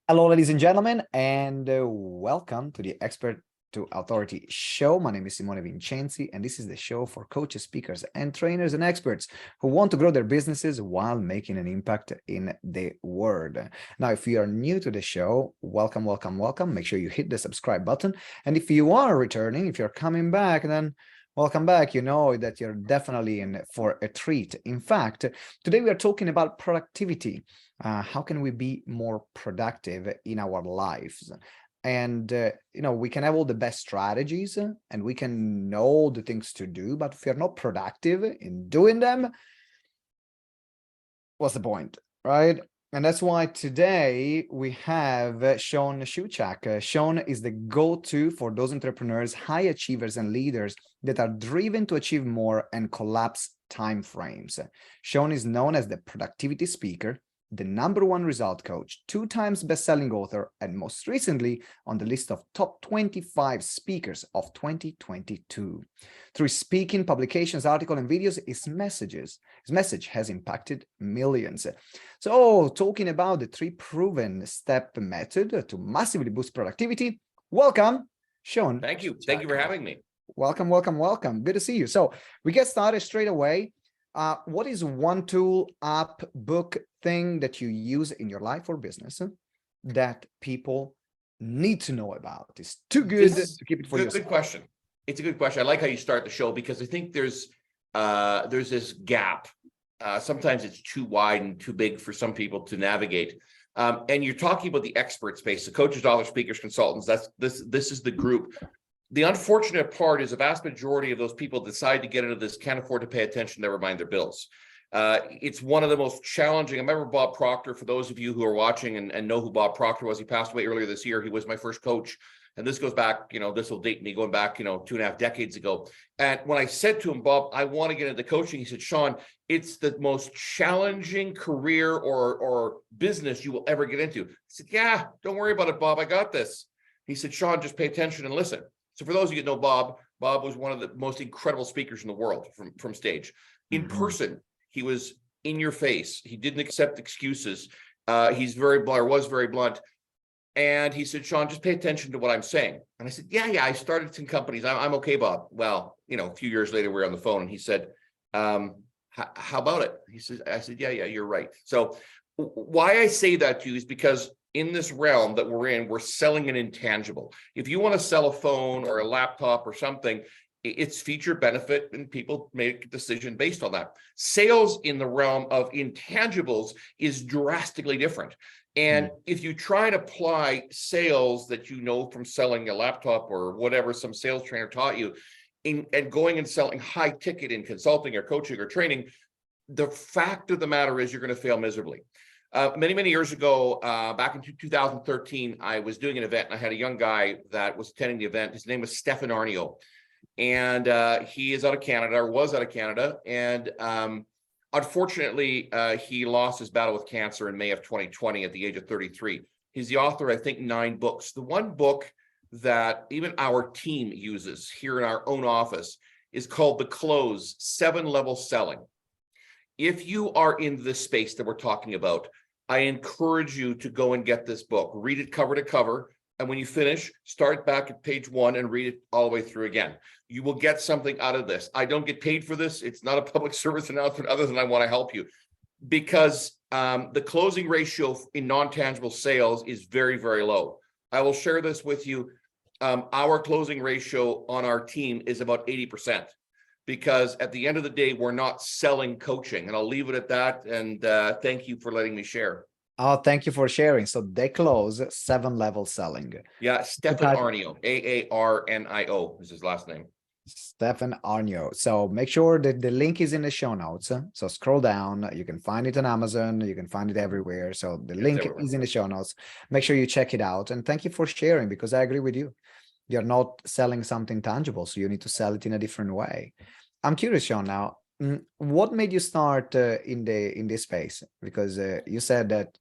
Hello, ladies and gentlemen, and welcome to the Expert to Authority show. My name is Simone Vincenzi, and this is the show for coaches, speakers, and trainers and experts who want to grow their businesses while making an impact in the world. Now, if you are new to the show, welcome, welcome, welcome. Make sure you hit the subscribe button. And if you are returning, if you're coming back, then welcome back. You know that you're definitely in for a treat. In fact, today we are talking about productivity. How can we be more productive in our lives? And, we can have all the best strategies and we can know the things to do, but if you're not productive in doing them, what's the point, right? And that's why today we have Shawn Shewchuk. Shawn is the go-to for those entrepreneurs, high achievers, and leaders that are driven to achieve more and collapse timeframes. Shawn is known as the productivity speaker, the #1 result coach, 2 times best-selling author, and most recently on the list of top 25 speakers of 2022. Through speaking, publications, articles, and videos, his message has impacted millions. So, talking about the 3 proven step method to massively boost productivity, welcome, Shawn. Thank you. Thank you for having me. Welcome, welcome, welcome. Good to see you. So we get started straight away. What is one tool, app, book, thing that you use in your life or business that people need to know about? It's too good to keep it for yourself. Good question. It's a good question. I like how you start the show because I think there's this gap. Sometimes it's too wide and too big for some people to navigate. And you're talking about the expert space, the coaches, authors, speakers, consultants. This is the group. The unfortunate part is the vast majority of those people decide to get into this, can't afford to pay attention, never mind their bills. It's one of the most challenging. I remember Bob Proctor, for those of you who are watching and know who Bob Proctor was. He passed away earlier this year. He was my first coach. And this goes back, this will date me going back, 2.5 decades ago. And when I said to him, Bob, I want to get into coaching, he said, Shawn, it's the most challenging career or business you will ever get into. I said, yeah, don't worry about it, Bob. I got this. He said, Shawn, just pay attention and listen. So for those of you that know Bob was one of the most incredible speakers in the world from stage. In person, he was in your face. He didn't accept excuses. He's was very blunt. And he said, Shawn, just pay attention to what I'm saying. And I said, yeah, I started 10 companies. I'm okay, Bob. Well, a few years later, we were on the phone and he said, how about it? I said, yeah, you're right. So why I say that to you is because in this realm that we're in, we're selling an intangible. If you want to sell a phone or a laptop or something, it's feature, benefit, and people make a decision based on that. Sales in the realm of intangibles is drastically different. And if you try to apply sales that you know from selling a laptop or whatever some sales trainer taught you, and going and selling high ticket in consulting or coaching or training, the fact of the matter is you're going to fail miserably. Many years ago, back in 2013, I was doing an event and I had a young guy that was attending the event. His name was Stefan Arnio. And he is out of Canada, or was out of Canada. And unfortunately, he lost his battle with cancer in May of 2020 at the age of 33. He's the author, I think, 9 books. The one book that even our team uses here in our own office is called The Close, 7-Level Selling. If you are in this space that we're talking about, I encourage you to go and get this book, read it cover to cover. And when you finish, start back at page 1 and read it all the way through again. You will get something out of this. I don't get paid for this. It's not a public service announcement other than I want to help you, because the closing ratio in non-tangible sales is very, very low. I will share this with you. Our closing ratio on our team is about 80%. Because at the end of the day, we're not selling coaching. And I'll leave it at that. And thank you for letting me share. Oh, thank you for sharing. So they close 7-level selling. Yeah, Stefan Arnio, Arnio is his last name. Stefan Arnio. So make sure that the link is in the show notes. So scroll down. You can find it on Amazon. You can find it everywhere. So the link is in the show notes. Make sure you check it out. And thank you for sharing, because I agree with you. You're not selling something tangible, so you need to sell it in a different way. I'm curious, Shawn, now, what made you start in this space? Because you said that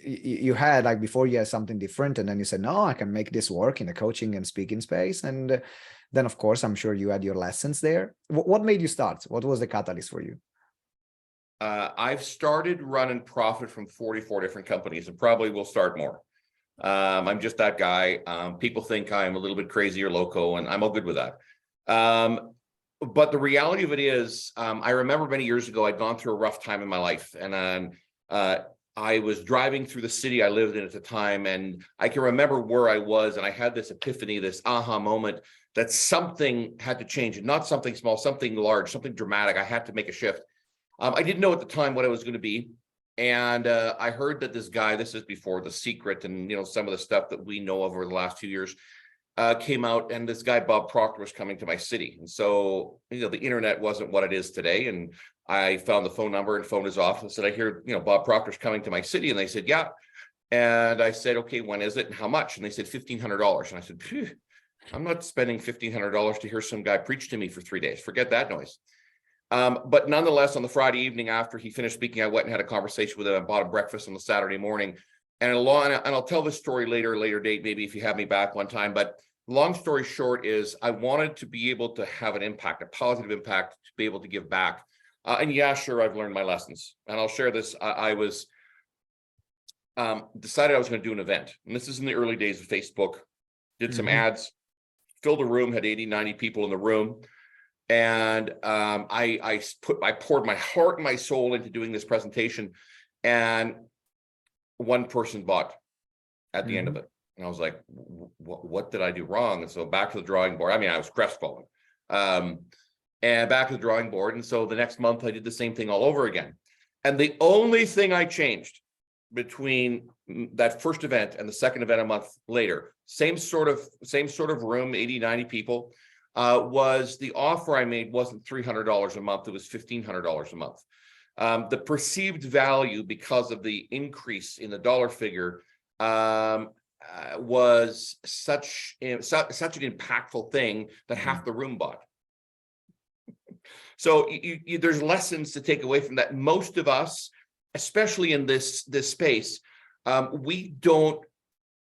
you had, like, before you had something different, and then you said, no, I can make this work in the coaching and speaking space. And then, of course, I'm sure you had your lessons there. What made you start? What was the catalyst for you? I've started running profit from 44 different companies and probably will start more. I'm just that guy. People think I'm a little bit crazy or loco, and I'm all good with that. But the reality of it is, I remember many years ago, I'd gone through a rough time in my life, and I was driving through the city I lived in at the time, and I can remember where I was, and I had this epiphany, this aha moment that something had to change, and not something small, something large, something dramatic. I had to make a shift. I didn't know at the time what it was going to be. And I heard that this guy, this is before The Secret and, some of the stuff that we know of over the last 2 years, came out, and this guy, Bob Proctor, was coming to my city. And so, the internet wasn't what it is today. And I found the phone number and phoned his office and said, I hear, Bob Proctor's coming to my city. And they said, yeah. And I said, okay, when is it and how much? And they said, $1,500. And I said, phew, I'm not spending $1,500 to hear some guy preach to me for 3 days. Forget that noise. But nonetheless, on the Friday evening after he finished speaking, I went and had a conversation with him. I bought a breakfast on the Saturday morning. And I'll tell this story later date, maybe if you have me back one time. But long story short is I wanted to be able to have an impact, a positive impact, to be able to give back. And yeah, sure, I've learned my lessons. And I'll share this. I was decided I was going to do an event. And this is in the early days of Facebook. Did some ads, filled a room, had 80, 90 people in the room. And I poured my heart and my soul into doing this presentation, and one person bought at the end of it. And I was like, what did I do wrong? And so back to the drawing board. I mean, I was crestfallen, and back to the drawing board. And so the next month I did the same thing all over again. And the only thing I changed between that first event and the second event a month later, same sort of room, 80, 90 people, was the offer I made wasn't $300 a month. It was $1,500 a month. The perceived value, because of the increase in the dollar figure, was such an impactful thing that half the room bought. So there's lessons to take away from that. Most of us, especially in this space, we don't.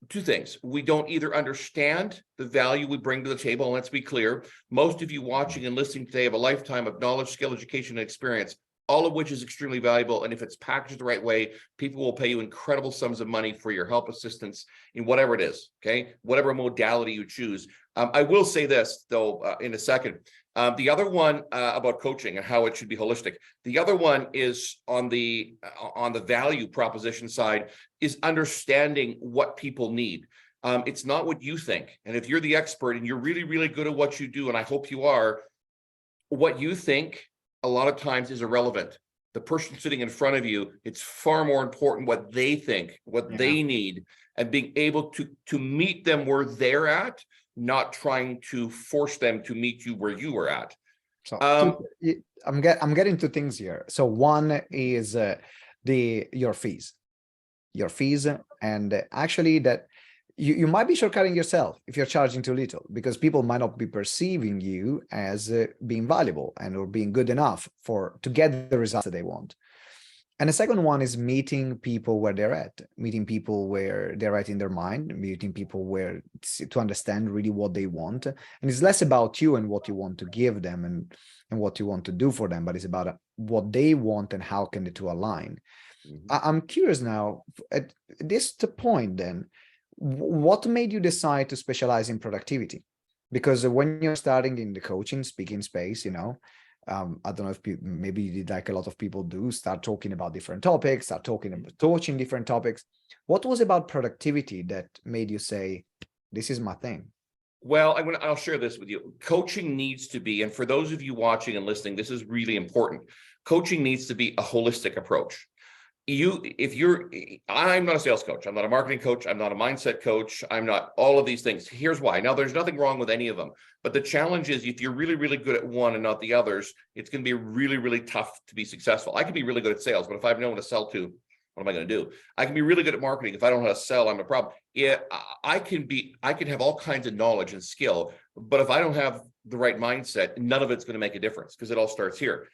Two things. We don't either understand the value we bring to the table. And let's be clear, most of you watching and listening today have a lifetime of knowledge, skill, education, and experience, all of which is extremely valuable. And if it's packaged the right way, people will pay you incredible sums of money for your help, assistance in whatever it is, okay? Whatever modality you choose. I will say this, though, in a second. The other one about coaching and how it should be holistic. The other one is on the value proposition side, is understanding what people need. It's not what you think. And if you're the expert and you're really, really good at what you do, and I hope you are, what you think a lot of times is irrelevant. The person sitting in front of you, it's far more important what they think, what they need, and being able to meet them where they're at, not trying to force them to meet you where you were at. So I'm getting two things here. So one is your fees, and actually that you might be shortcutting yourself if you're charging too little, because people might not be perceiving you as being valuable and or being good enough to get the results that they want. And the second one is meeting people where they're at, meeting people where they're at in their mind, meeting people where to understand really what they want. And it's less about you and what you want to give them and what you want to do for them, but it's about what they want and how can the two align. I'm curious now, at this point then, what made you decide to specialize in productivity? Because when you're starting in the coaching, speaking space, I don't know if maybe you did like a lot of people do, start talking about different topics, start talking about coaching different topics. What was about productivity that made you say, this is my thing? Well, I'll share this with you. Coaching needs to be, and for those of you watching and listening, this is really important. Coaching needs to be a holistic approach. I'm not a sales coach. I'm not a marketing coach. I'm not a mindset coach. I'm not all of these things. Here's why. Now, there's nothing wrong with any of them. But the challenge is if you're really, really good at one and not the others, it's going to be really, really tough to be successful. I can be really good at sales, but if I have no one to sell to, what am I going to do? I can be really good at marketing. If I don't know how to sell, I'm a problem. Yeah, I can have all kinds of knowledge and skill, but if I don't have the right mindset, none of it's going to make a difference because it all starts here.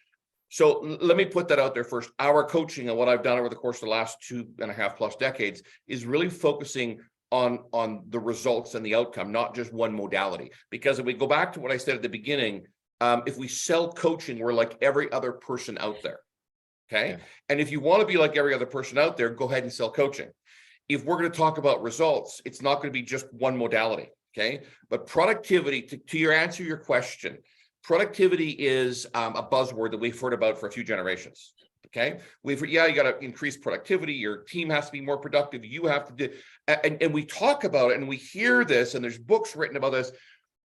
So let me put that out there first. Our coaching and what I've done over the course of the last 2.5+ decades is really focusing on the results and the outcome, not just one modality. Because if we go back to what I said at the beginning, if we sell coaching, we're like every other person out there. Okay. Yeah. And if you want to be like every other person out there, go ahead and sell coaching. If we're going to talk about results, it's not going to be just one modality. Okay. But productivity, to your question, productivity is a buzzword that we've heard about for a few generations. Okay. You got to increase productivity. Your team has to be more productive. You have to do, and we talk about it and we hear this, and there's books written about this.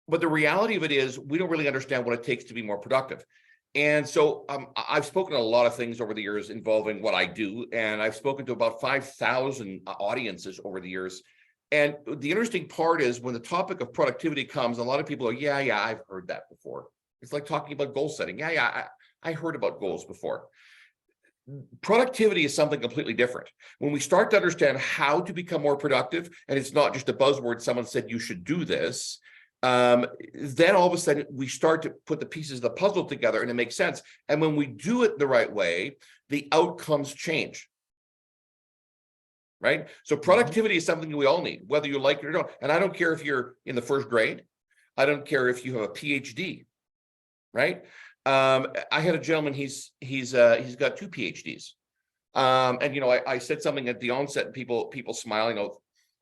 But the reality of it is we don't really understand what it takes to be more productive. And so I've spoken to a lot of things over the years involving what I do, and I've spoken to about 5,000 audiences over the years. And the interesting part is when the topic of productivity comes, a lot of people are, yeah, I've heard that before. It's like talking about goal setting. Yeah, I heard about goals before. Productivity is something completely different. When we start to understand how to become more productive, and it's not just a buzzword, someone said you should do this, then all of a sudden we start to put the pieces of the puzzle together and it makes sense. And when we do it the right way, the outcomes change. Right? So productivity is something we all need, whether you like it or not. And I don't care if you're in the first grade. I don't care if you have a PhD. Right? I had a gentleman, he's got 2 PhDs. And I said something at the onset and people smiling.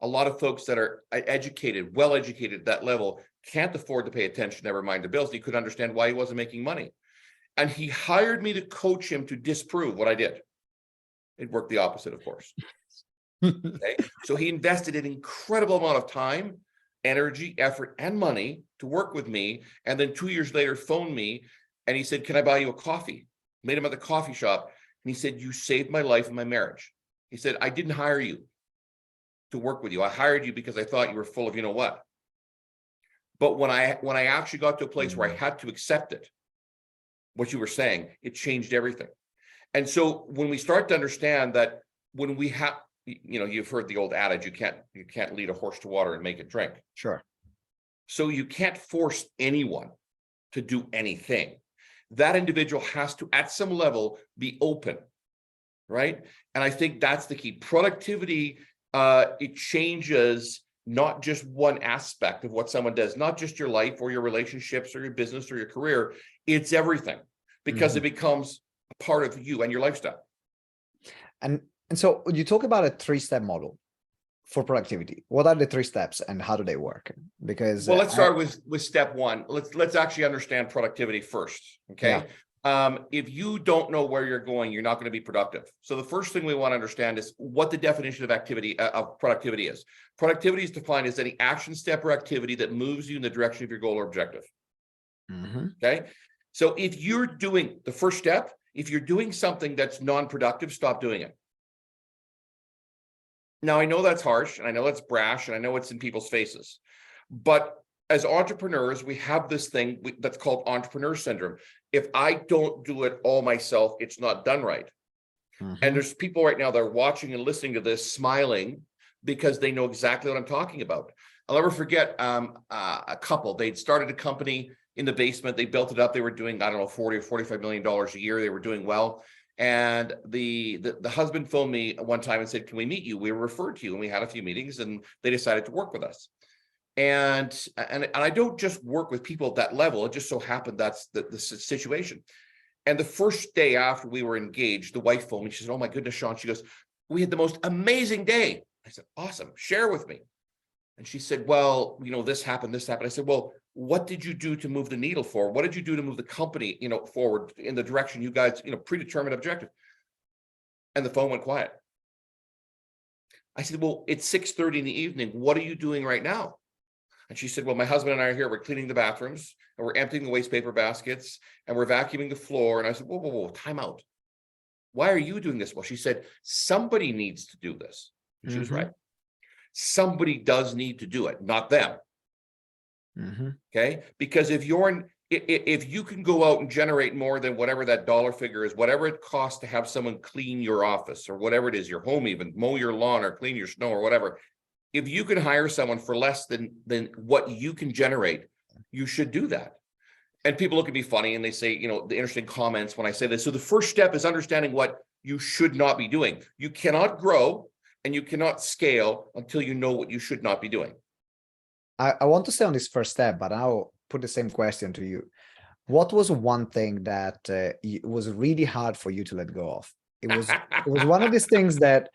A lot of folks that are educated, well-educated at that level can't afford to pay attention, never mind the bills. He couldn't understand why he wasn't making money. And he hired me to coach him to disprove what I did. It worked the opposite, of course. Okay? So he invested an incredible amount of time, energy, effort, and money to work with me. And then 2 years later, phoned me and he said, can I buy you a coffee? Made him at the coffee shop. And he said, you saved my life and my marriage. He said, I didn't hire you to work with you. I hired you because I thought you were full of what. But when I actually got to a place where I had to accept it, what you were saying, it changed everything. And so when we start to understand that when we have, you've heard the old adage, you can't lead a horse to water and make it drink. Sure. So you can't force anyone to do anything. That individual has to, at some level, be open, right? And I think that's the key. Productivity, it changes not just one aspect of what someone does, not just your life or your relationships or your business or your career. It's everything, because it becomes a part of you and your lifestyle. And so you talk about a 3-step model for productivity. What are the 3 steps and how do they work? Because let's start with step 1. Let's actually understand productivity first. Okay. Yeah. If you don't know where you're going, you're not going to be productive. So the first thing we want to understand is what the definition of productivity is. Productivity is defined as any action, step, or activity that moves you in the direction of your goal or objective. Okay. So if you're doing the first step, if you're doing something that's non-productive, stop doing it. Now, I know that's harsh, and I know it's brash, and I know it's in people's faces, but as entrepreneurs, we have this thing that's called entrepreneur syndrome. If I don't do it all myself, it's not done right. And there's people right now that are watching and listening to this smiling because they know exactly what I'm talking about. I'll never forget a couple. They'd started a company in the basement. They built it up. They were doing, I don't know, $40 or $45 million a year. They were doing well. And the husband phoned me one time and said, can we meet you? We were referred to you, and we had a few meetings, and they decided to work with us. And I don't just work with people at that level. It just so happened that's the situation. And the first day after we were engaged, the wife phoned me. She said, oh my goodness, Shawn. She goes, we had the most amazing day. I said, awesome. Share with me. And she said, well, this happened, this happened. I said, well, what did you do to move the needle forward? What did you do to move the company, forward in the direction you guys, predetermined objective? And the phone went quiet. I said, well, it's 6:30 in the evening. What are you doing right now? And she said, well, my husband and I are here. We're cleaning the bathrooms, and we're emptying the waste paper baskets, and we're vacuuming the floor. And I said, whoa, time out. Why are you doing this? Well, she said, somebody needs to do this. And she was right. Somebody does need to do it, not them. Okay. Because if you can go out and generate more than whatever that dollar figure is, whatever it costs to have someone clean your office or whatever it is, your home, even mow your lawn or clean your snow or whatever, if you can hire someone for less than what you can generate, you should do that. And people look at me funny and they say, the interesting comments when I say this. So the first step is understanding what you should not be doing. You cannot grow and you cannot scale until you know what you should not be doing. I want to stay on this first step, but I'll put the same question to you. What was one thing that was really hard for you to let go of? It was one of these things that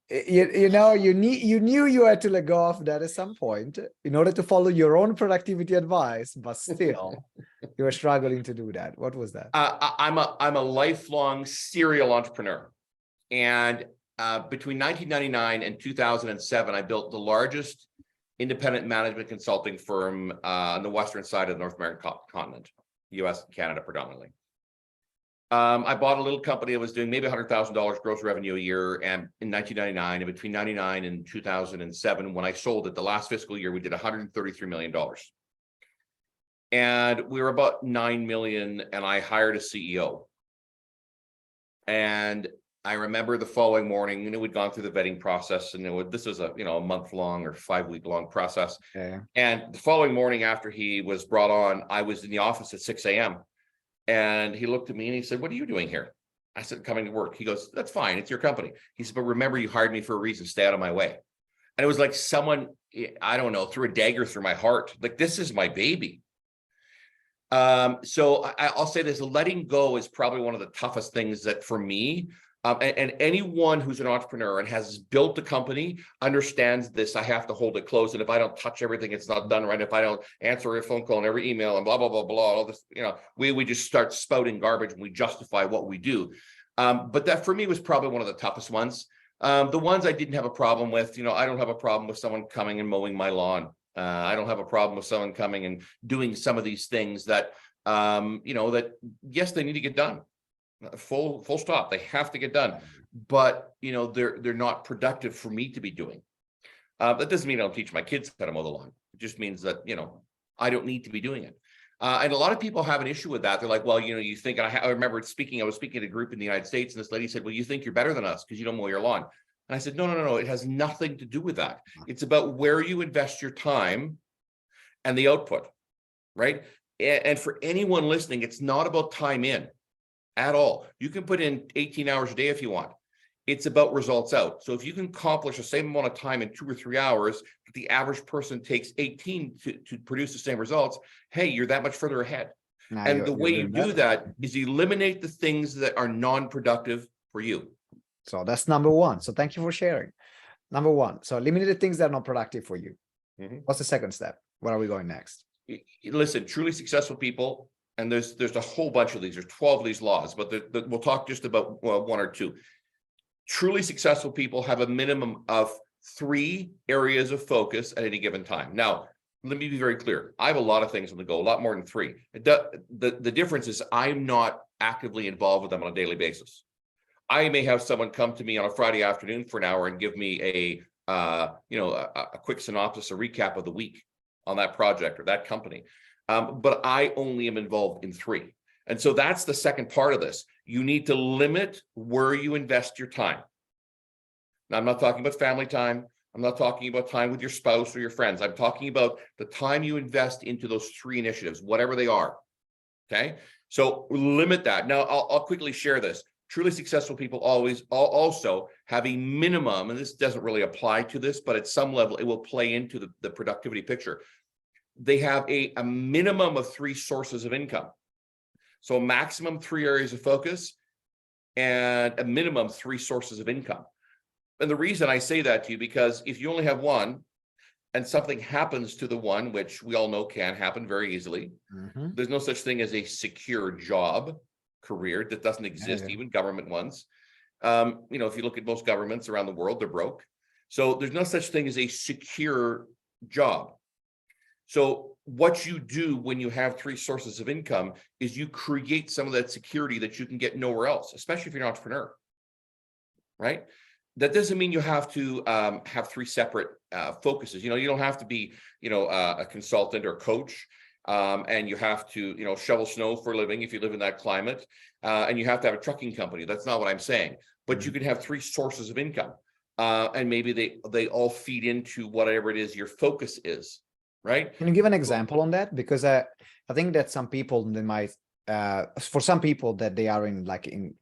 you knew you had to let go of that at some point in order to follow your own productivity advice, but still you were struggling to do that. What was that? I'm a lifelong serial entrepreneur, and between 1999 and 2007, I built the largest independent management consulting firm on the western side of the North American continent, U.S. and Canada predominantly. I bought a little company that was doing maybe $100,000 gross revenue a year, and in 1999, and between 99 and 2007, when I sold it, the last fiscal year, we did $133 million. And we were about 9 million, and I hired a CEO. And I remember the following morning, we'd gone through the vetting process, and this was a month-long or 5-week-long process. Okay. And the following morning after he was brought on, I was in the office at 6 a.m. And he looked at me and he said, "What are you doing here?" I said, "Coming to work." He goes, "That's fine. It's your company." He said, "But remember, you hired me for a reason. Stay out of my way." And it was like someone, I don't know, threw a dagger through my heart. Like, this is my baby. So I'll say this: letting go is probably one of the toughest things that for me, and anyone who's an entrepreneur and has built a company understands this. I have to hold it close, and if I don't touch everything, it's not done right. If I don't answer every phone call and every email and blah blah blah blah, all this, we just start spouting garbage and we justify what we do. But that for me was probably one of the toughest ones. The ones I didn't have a problem with, I don't have a problem with someone coming and mowing my lawn. I don't have a problem with someone coming and doing some of these things that, that yes, they need to get done. Full stop. They have to get done, but they're not productive for me to be doing. That doesn't mean I don't teach my kids how to mow the lawn. It just means that I don't need to be doing it. And a lot of people have an issue with that. They're like, well, you think. And I remember I was speaking at a group in the United States, and this lady said, "Well, you think you're better than us because you don't mow your lawn." And I said, no. It has nothing to do with that. It's about where you invest your time and the output, right? And for anyone listening, it's not about time in at all. You can put in 18 hours a day if you want. It's about results out. So if you can accomplish the same amount of time in 2 or 3 hours, but the average person takes 18 to produce the same results, hey, you're that much further ahead. Now And the way you do better. that is eliminate the things that are non-productive for you. So that's number one. So thank you for sharing. Number one. So eliminate the things that are not productive for you. Mm-hmm. What's the second step? Where are we going next? Listen, truly successful people, and there's a whole bunch of these. There's 12 of these laws, but we'll talk just about one or two. Truly successful people have a minimum of 3 areas of focus at any given time. Now, let me be very clear. I have a lot of things on the go, a lot more than 3. The difference is I'm not actively involved with them on a daily basis. I may have someone come to me on a Friday afternoon for an hour and give me a quick synopsis, a recap of the week on that project or that company. But I only am involved in 3. And so that's the second part of this. You need to limit where you invest your time. Now, I'm not talking about family time. I'm not talking about time with your spouse or your friends. I'm talking about the time you invest into those 3 initiatives, whatever they are. Okay. So limit that. Now, I'll quickly share this. Truly successful people always also have a minimum, and this doesn't really apply to this, but at some level, it will play into the productivity picture. They have a minimum of 3 sources of income. So a maximum 3 areas of focus and a minimum 3 sources of income. And the reason I say that to you, because if you only have one and something happens to the one, which we all know can happen very easily, there's no such thing as a secure job career. That doesn't exist, even government ones. If you look at most governments around the world, they're broke. So there's no such thing as a secure job. So what you do when you have 3 sources of income is you create some of that security that you can get nowhere else, especially if you're an entrepreneur, right? That doesn't mean you have to have 3 separate focuses. You don't have to be, a consultant or coach. And you have to, shovel snow for a living if you live in that climate, and you have to have a trucking company. That's not what I'm saying. But you can have 3 sources of income, and maybe they all feed into whatever it is your focus is, right? Can you give an example on that? Because I think that some people, they might, for some people that they are in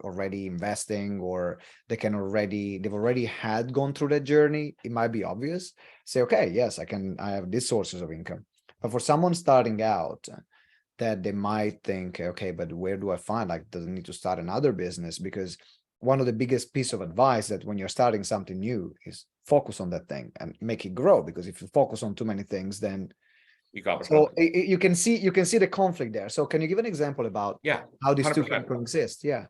already investing, or they've already had gone through that journey, it might be obvious. Say, okay, yes, I have these sources of income. But for someone starting out, that they might think, okay, but where do I find, like, does it need to start another business? Because one of the biggest piece of advice that when you're starting something new is focus on that thing and make it grow. Because if you focus on too many things, then You accomplish so nothing. you can see the conflict there. So can you give an example about Yeah, how these two can 100%. coexist? Yeah.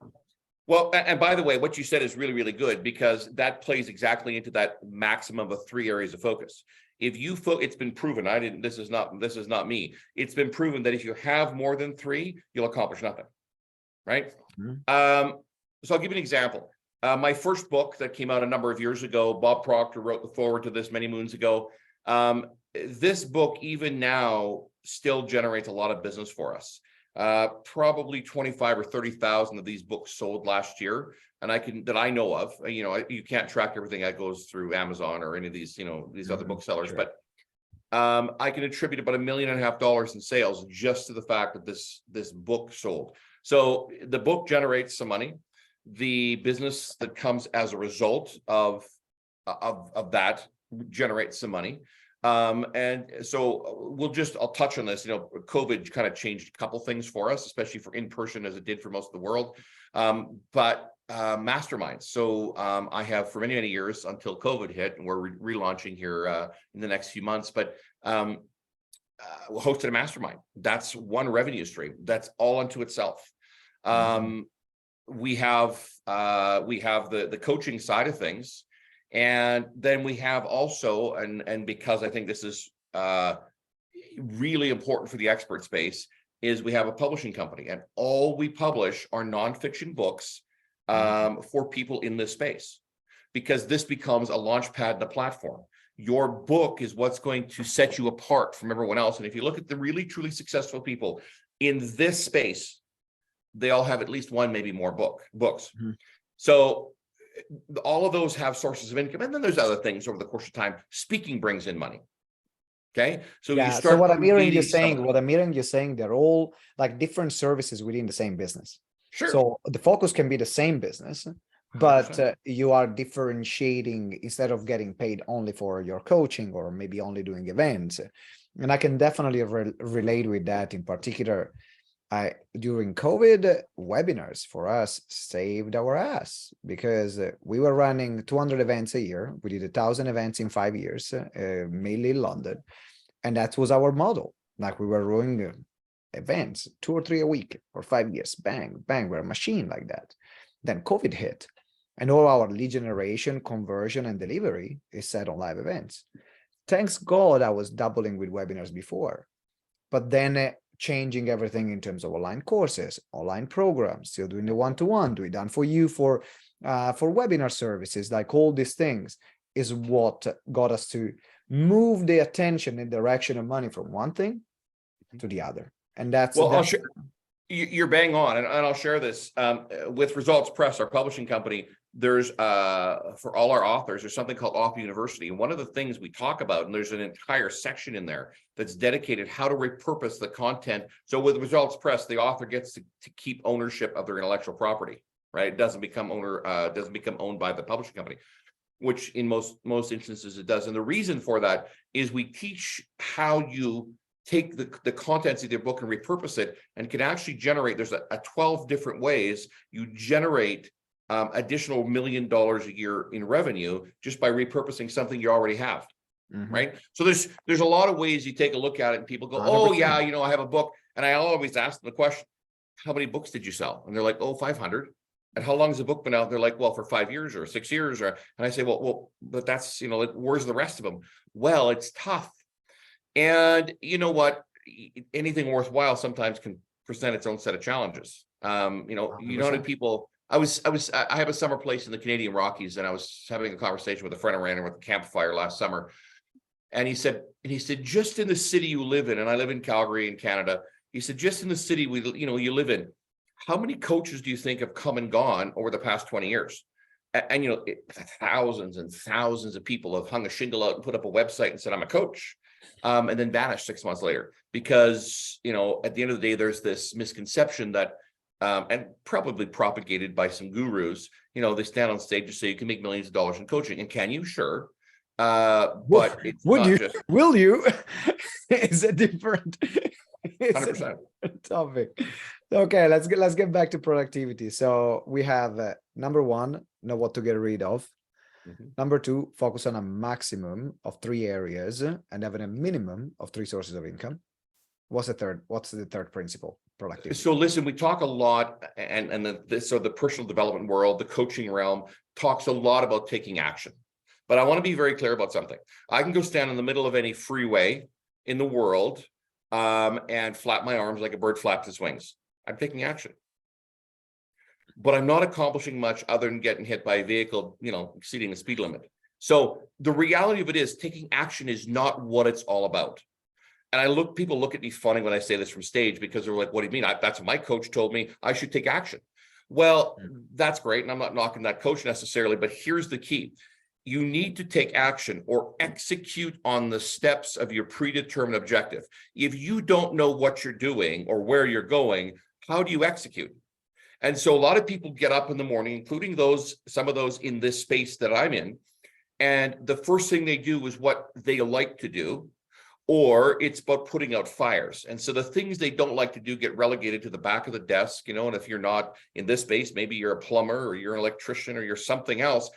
Well, and by the way, what you said is really, really good, because that plays exactly into that maximum of 3 areas of focus. If you it's been proven, this is not me. It's been proven that if you have more than 3, you'll accomplish nothing. Right. Mhm. So I'll give you an example. My first book that came out a number of years ago, Bob Proctor wrote the foreword to this many moons ago. This book, even now, still generates a lot of business for us. Probably 25 or 30,000 of these books sold last year, and that I know of. You can't track everything that goes through Amazon or any of these, these other booksellers, Sure. but I can attribute about $1.5 million in sales just to the fact that this book sold. So the book generates some money. The business that comes as a result of that generates some money. And so I'll touch on this. COVID kind of changed a couple things for us, especially for in-person, as it did for most of the world. But masterminds. So I have for many, many years until COVID hit, and we're relaunching here in the next few months, but hosted a mastermind. That's one revenue stream. That's all unto itself. We have the coaching side of things. And then we have also, and because I think this is really important for the expert space, is we have a publishing company, and all we publish are nonfiction books for people in this space, because this becomes a launch pad and a platform. Your book is what's going to set you apart from everyone else. And if you look at the really, truly successful people in this space, they all have at least one, maybe more books. So all of those have sources of income. And then there's other things over the course of time. Speaking brings in money. Okay. So you Yeah. So start what I'm hearing you creating saying, they're all like different services within the same business. Sure. So the focus can be the same business, but 100%. you are differentiating instead of getting paid only for your coaching or maybe only doing events. And I can definitely relate with that. In particular, during COVID, webinars for us saved our ass, because we were running 200 events a year. We did 1,000 events in 5 years, mainly in London. And that was our model. Like, we were running events 2 or 3 a week for 5 years. Bang, bang, we're a machine like that. Then COVID hit, and all our lead generation, conversion, and delivery is set on live events. Thanks God I was doubling with webinars before, but then changing everything in terms of online courses, online programs, still doing the one-to-one, do it done for you for webinar services, like all these things is what got us to move the attention in the direction of money from one thing to the other. And that's you're bang on, and I'll share this with Results Press, our publishing company. There's for all our authors, there's something called Author University, and one of the things we talk about, and there's an entire section in there that's dedicated how to repurpose the content. So with Results Press, the author gets to keep ownership of their intellectual property, right? It doesn't become owned by the publishing company, which in most instances it does. And the reason for that is we teach how you take the contents of your book and repurpose it, and can actually generate, there's a 12 different ways you generate additional $1 million a year in revenue just by repurposing something you already have. Right. So there's a lot of ways you take a look at it, and people go, 100%. Oh yeah, I have a book. And I always ask them the question, how many books did you sell? And they're like, oh, 500. And how long has the book been out? They're like, well, for 5 years or 6 years. And I say, well, but that's, where's the rest of them? Well, it's tough. And you know what? Anything worthwhile sometimes can present its own set of challenges. How many people? I have a summer place in the Canadian Rockies, and I was having a conversation with a friend of mine with a campfire last summer, and he said, just in the city you live in, and I live in Calgary in Canada. He said, just in the city you live in, how many coaches do you think have come and gone over the past 20 years? And thousands and thousands of people have hung a shingle out and put up a website and said, I'm a coach. And then vanished 6 months later, because at the end of the day, there's this misconception that and probably propagated by some gurus, they stand on stage and say you can make millions of dollars in coaching. And can you? Sure. But it's will you? Is it different? It's 100%. a topic. Okay, let's get back to productivity. So we have number one, know what to get rid of. Number two, focus on a maximum of 3 areas and having a minimum of 3 sources of income. What's the third principle? Productivity. So listen, we talk a lot, and the personal development world, the coaching realm talks a lot about taking action. But I want to be very clear about something. I can go stand in the middle of any freeway in the world and flap my arms like a bird flaps its wings. I'm taking action. But I'm not accomplishing much other than getting hit by a vehicle, exceeding the speed limit. So the reality of it is taking action is not what it's all about. And people look at me funny when I say this from stage, because they're like, what do you mean? That's what my coach told me, I should take action. Well, that's great. And I'm not knocking that coach necessarily, but here's the key. You need to take action or execute on the steps of your predetermined objective. If you don't know what you're doing or where you're going, how do you execute? And so a lot of people get up in the morning, including some of those in this space that I'm in, and the first thing they do is what they like to do, or it's about putting out fires. And so the things they don't like to do get relegated to the back of the desk, and if you're not in this space, maybe you're a plumber or you're an electrician or you're something else.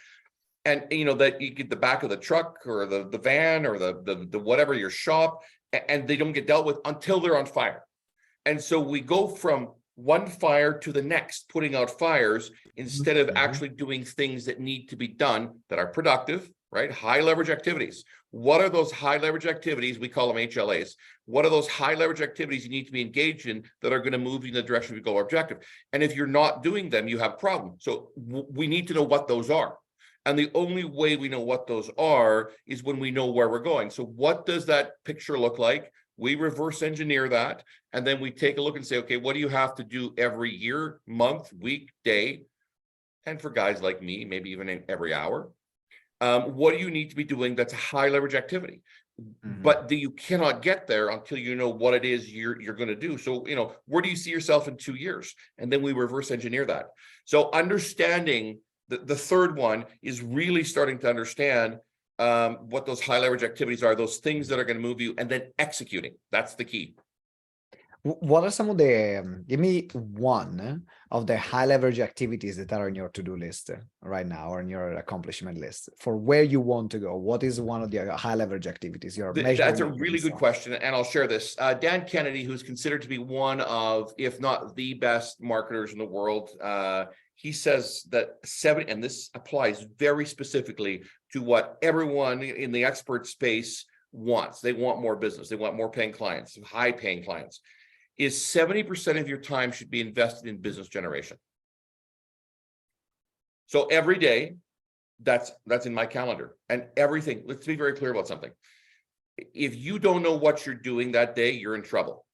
And that you get the back of the truck or the van or the whatever, your shop, and they don't get dealt with until they're on fire. And so we go from one fire to the next, putting out fires instead of actually doing things that need to be done that are productive, right? High leverage activities. What are those high leverage activities? We call them HLAs. What are those high leverage activities you need to be engaged in that are going to move you in the direction of your goal or objective? And if you're not doing them, you have a problem. So we need to know what those are. And the only way we know what those are is when we know where we're going. So what does that picture look like? We reverse engineer that, and then we take a look and say, okay, what do you have to do every year, month, week, day? And for guys like me, maybe even every hour. What do you need to be doing that's a high leverage activity? But you cannot get there until you know what it is you're going to do. So, where do you see yourself in 2 years? And then we reverse engineer that. So understanding the third one is really starting to understand what those high leverage activities are, those things that are going to move you, and then executing. That's the key. What are some of the, give me one of the high leverage activities that are on your to-do list right now, or on your accomplishment list for where you want to go? What is one of the high leverage activities you're measuring? That's a really good question, and I'll share this. Dan Kennedy, who's considered to be one of, if not the best marketers in the world, he says that 70, and this applies very specifically to what everyone in the expert space wants. They want more business. They want more paying clients, high paying clients. Is 70% of your time should be invested in business generation. So every day, that's in my calendar, and everything. Let's be very clear about something. If you don't know what you're doing that day, you're in trouble.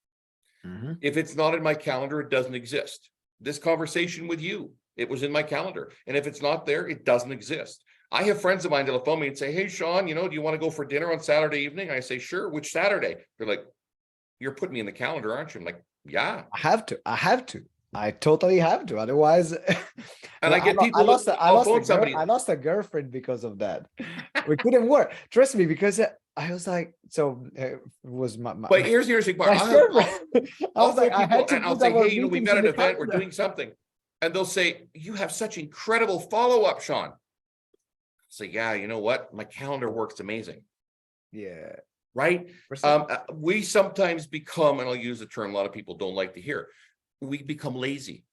If it's not in my calendar, it doesn't exist. This conversation with you, it was in my calendar. And if it's not there, it doesn't exist. I have friends of mine that'll phone me and say, hey, Shawn, do you want to go for dinner on Saturday evening? I say, sure. Which Saturday? They're like, you're putting me in the calendar, aren't you? I'm like, yeah. I have to. I totally have to. Otherwise, and I get people. I lost a girlfriend because of that. We couldn't work. Trust me, because I was like, so it was my. But here's the interesting part. I'll say, hey, we met at an event. We're doing something, and they'll say, you have such incredible follow-up, Shawn. So yeah, you know what? My calendar works amazing. Yeah. Right. We sometimes become, and I'll use a term a lot of people don't like to hear, we become lazy,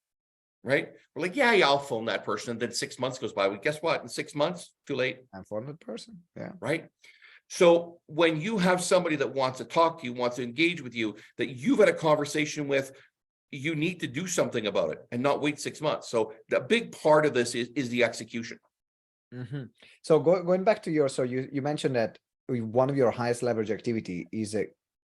right? We're like, yeah, I'll phone that person. And then 6 months goes by. Well, guess what? In 6 months, too late. I'm phone that person. Yeah. Right. So when you have somebody that wants to talk to you, wants to engage with you, that you've had a conversation with, you need to do something about it and not wait 6 months. So the big part of this is the execution. So going back to so you mentioned that one of your highest leverage activity is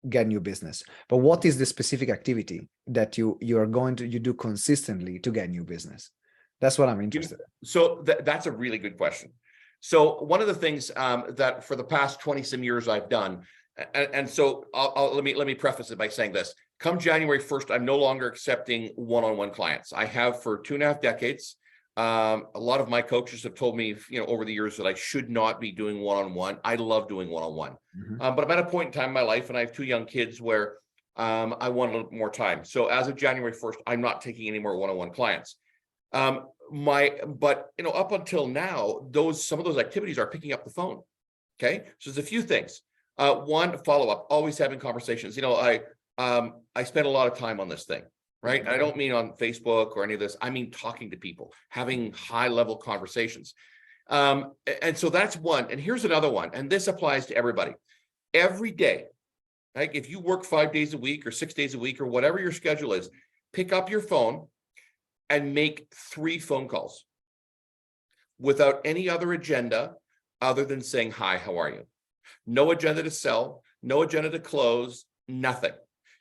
get new business, but what is the specific activity that you do consistently to get new business? That's what I'm interested in. So that's a really good question. So one of the things that for the past 20 some years I've done, and so let me preface it by saying this: come January 1st, I'm no longer accepting one-on-one clients. I have for 2.5 decades. A lot of my coaches have told me, over the years that I should not be doing one-on-one. I love doing one-on-one. But I'm at a point in time in my life, and I have 2 young kids where I want a little more time. So as of January 1st, I'm not taking any more one-on-one clients. But up until now, some of those activities are picking up the phone. Okay, so there's a few things. One, follow-up, always having conversations. I spend a lot of time on this thing, right? And I don't mean on Facebook or any of this. I mean talking to people, having high-level conversations. And so that's one. And here's another one. And this applies to everybody. Every day, like if you work 5 days a week or 6 days a week or whatever your schedule is, pick up your phone and make 3 phone calls without any other agenda other than saying, hi, how are you? No agenda to sell, no agenda to close, nothing.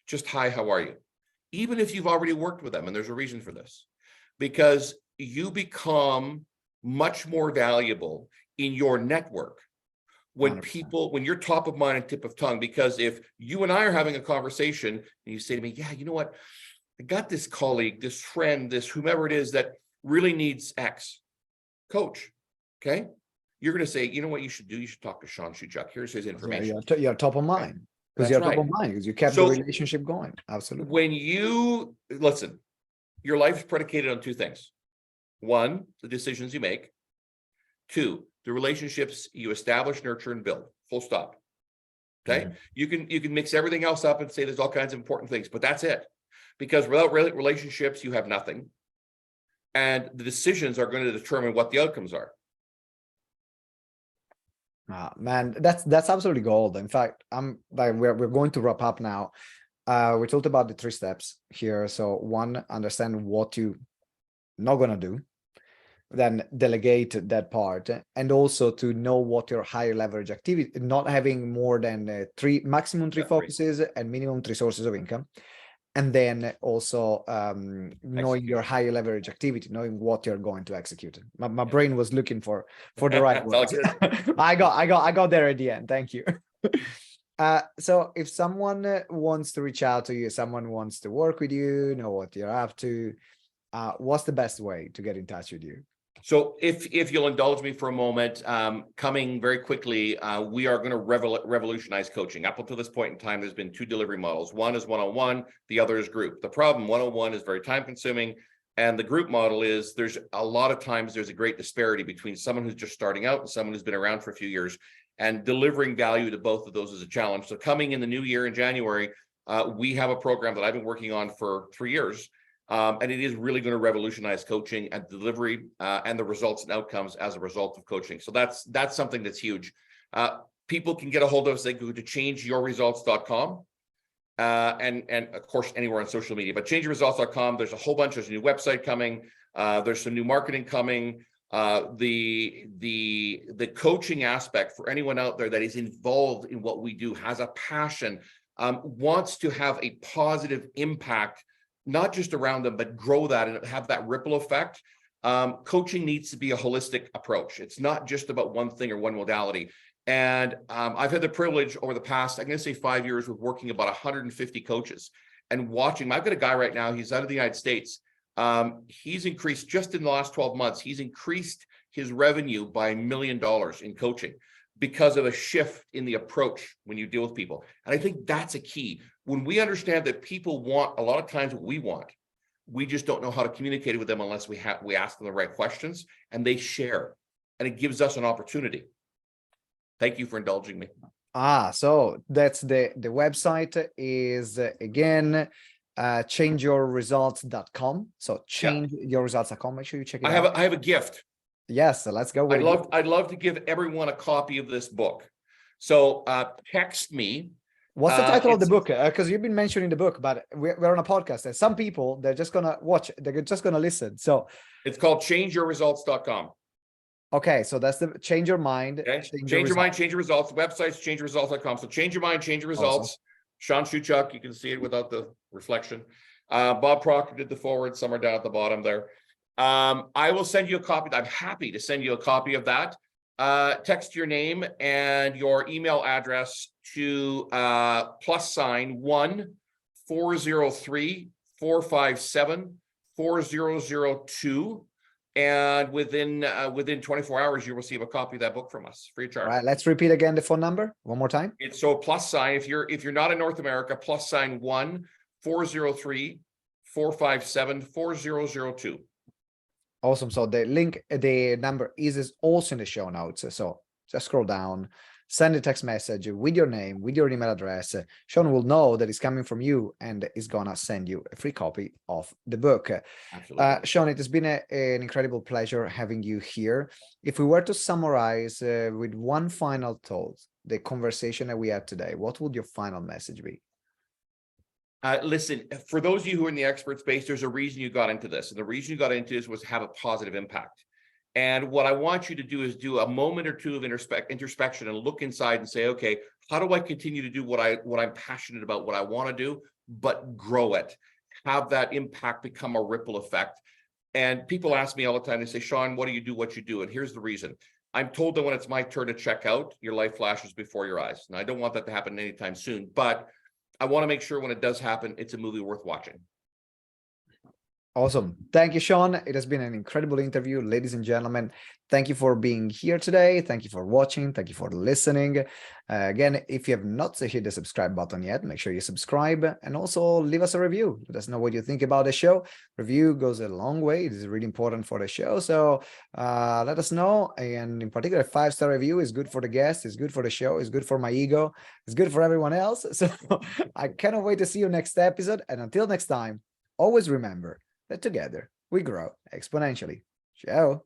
Just, hi, how are you? Even if you've already worked with them, and there's a reason for this, because you become much more valuable in your network when 100%. when you're top of mind and tip of tongue. Because if you and I are having a conversation and you say to me, yeah, you know what? I got this colleague, this friend, this whomever it is that really needs X. Coach, okay? You're going to say, you know what you should do? You should talk to Shawn Shewchuk. Here's his information. Yeah, you're top of mind. Because That's you're right. top of mind, because you kept the relationship going. Absolutely. When you listen, your life is predicated on 2 things. 1, the decisions you make. 2, the relationships you establish, nurture, and build. Full stop. Okay. Mm-hmm. You can mix everything else up and say there's all kinds of important things, but that's it. Because without relationships, you have nothing. And the decisions are going to determine what the outcomes are. Man, that's absolutely gold. In fact, we're going to wrap up now. We talked about the 3 steps here. So 1, understand what you're not gonna do, then delegate that part, and also to know what your higher leverage activity, not having more than maximum 3 focuses and minimum 3 sources of income. And then also knowing your higher leverage activity, knowing what you're going to execute. My brain was looking for the right words. I got there at the end. Thank you. So if someone wants to reach out to you, someone wants to work with you, know what you're up to, what's the best way to get in touch with you? So if you'll indulge me for a moment, coming very quickly, we are going to revolutionize coaching. Up until this point in time, there's been 2 delivery models. One is one-on-one, the other is group. The problem, one-on-one is very time consuming. And the group model is there's a lot of times there's a great disparity between someone who's just starting out and someone who's been around for a few years, and delivering value to both of those is a challenge. So coming in the new year in January, we have a program that I've been working on for 3 years. And it is really going to revolutionize coaching and delivery and the results and outcomes as a result of coaching. So that's something that's huge. People can get a hold of us. They go to changeyourresults.com and of course anywhere on social media. But changeyourresults.com. There's a whole bunch. There's a new website coming. There's some new marketing coming. The coaching aspect for anyone out there that is involved in what we do, has a passion, wants to have a positive impact, not just around them, but grow that and have that ripple effect. Coaching needs to be a holistic approach. It's not just about one thing or one modality. And I've had the privilege over the past, I'm going to say 5 years, with working about 150 coaches and watching. I've got a guy right now, he's out of the United States. He's increased, just in the last 12 months, he's increased his revenue by $1 million in coaching because of a shift in the approach when you deal with people. And I think that's a key. When we understand that people want a lot of times what we want, we just don't know how to communicate with them unless we ask them the right questions and they share, and it gives us an opportunity. Thank you for indulging me. So that's the website is again changeyourresults.com. So changeyourresults.com. Make sure you check it out. I have a gift. Yes, so let's go with I'd love to give everyone a copy of this book. So text me. What's the title of the book? Because you've been mentioning the book, but we're on a podcast. And some people, they're just gonna watch, they're just gonna listen. So it's called changeyourresults.com. Okay, so that's the change your mind. Okay. Change your mind, change your results. The website's changeyourresults.com. So change your mind, change your results. Awesome. Shawn Shewchuk, you can see it without the reflection. Bob Proctor did the forward, somewhere down at the bottom there. I will send you a copy. I'm happy to send you a copy of that. Text your name and your email address to +1 403 457 4002. And within 24 hours, you will receive a copy of that book from us, free of All charge. right, let's repeat again the phone number one more time. It's so +, if you're not in North America, +1-403-457-4002. Awesome. So the link, the number is also in the show notes. So just scroll down, send a text message with your name, with your email address. Shawn will know that it's coming from you and is gonna send you a free copy of the book. Absolutely. Shawn, it has been an incredible pleasure having you here. If we were to summarize with one final thought, the conversation that we had today, what would your final message be? Listen, for those of you who are in the expert space, there's a reason you got into this. And the reason you got into this was to have a positive impact. And what I want you to do is do a moment or two of introspection and look inside and say, okay, how do I continue to do what I'm passionate about, what I want to do, but grow it, have that impact become a ripple effect. And people ask me all the time, they say, Shawn, what do you do what you do? And here's the reason. I'm told that when it's my turn to check out, your life flashes before your eyes. And I don't want that to happen anytime soon, but I want to make sure when it does happen, it's a movie worth watching. Awesome. Thank you, Shawn. It has been an incredible interview, ladies and gentlemen. Thank you for being here today. Thank you for watching. Thank you for listening. Again, if you have not hit the subscribe button yet, make sure you subscribe and also leave us a review. Let us know what you think about the show. Review goes a long way. It is really important for the show. So let us know. And in particular, a 5-star review is good for the guest, it's good for the show, it's good for my ego, it's good for everyone else. So I cannot wait to see you next episode. And until next time, always remember that together we grow exponentially. Ciao.